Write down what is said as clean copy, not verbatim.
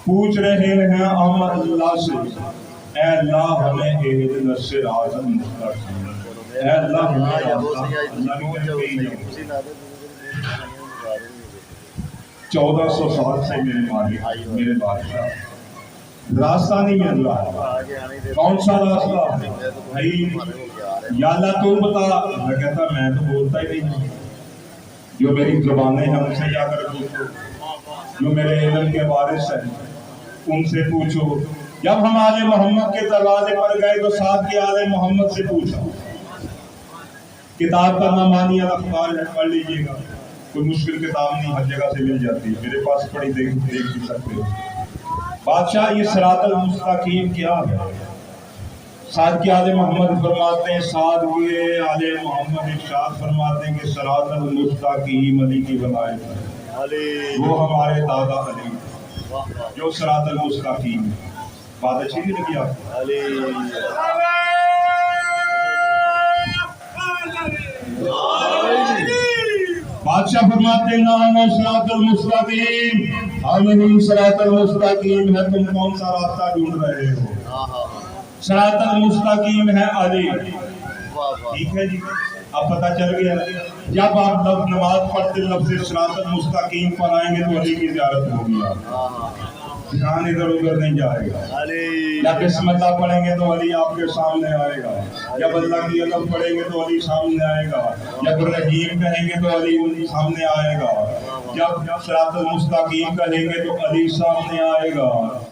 پوچھ رہے ہیں ہم اللہ سے، اے اللہ ہمیں اہدنا الصراط المستقیم، اے اللہ ہمیں راستہ، اللہ نے کہیں 1400 سال سے میرے مالک، میرے بادشاہ راستہ نہیں مل رہا، کون سا راستہ بھائی؟ یا اللہ تو بتا۔ میں کہتا میں تو بولتا ہی نہیں، جو میری زبانیں ہیں ان سے جا کر پوچھو، جو میرے علم کے وارث ہیں ان سے پوچھو۔ جب ہم آل محمد کے دروازے پر گئے تو ساتھ کے آل محمد سے پوچھا۔ کتاب کا نام مانی الاخبار ہے، پڑھ لیجئے گا، کوئی مشکل کتاب نہیں، ہر جگہ سے مل جاتی ہے، میرے پاس پڑھی دیکھ بھی سکتے ہو۔ بادشاہ یہ صراط المستقیم کیا ہے؟ ساتھ کے آل محمد فرماتے ہیں، ساتھ کے آل محمد ارشاد فرماتے ہیں کہ صراط المستقیم علی کی ولایت ہے، وہ ہمارے دادا علی جو صراط المستقیم ہے۔ بات اچھی نہیں لگی آپ کو؟ بادشاہ فرماتے ہیں نام صراط المستقیم، ہم صراط المستقیم ہے، تم کون سا راستہ ڈھونڈ رہے ہو؟ صراط المستقیم ہے علی۔ ٹھیک ہے جی، اب پتہ چل گیا، جب آپ نماز پڑھتے لفظ صراط المستقیم پر آئیں گے تو علی کی زیارت ہوگی، دھیان ادھر ادھر نہیں جائے گا۔ جب بسم اللہ پڑھیں گے تو علی آپ کے سامنے آئے گا، جب اللہ کی علم پڑھیں گے تو علی سامنے آئے گا، جب رحیم کہیں گے تو علی سامنے آئے گا، جب صراط المستقیم کہیں گے تو علی سامنے آئے گا۔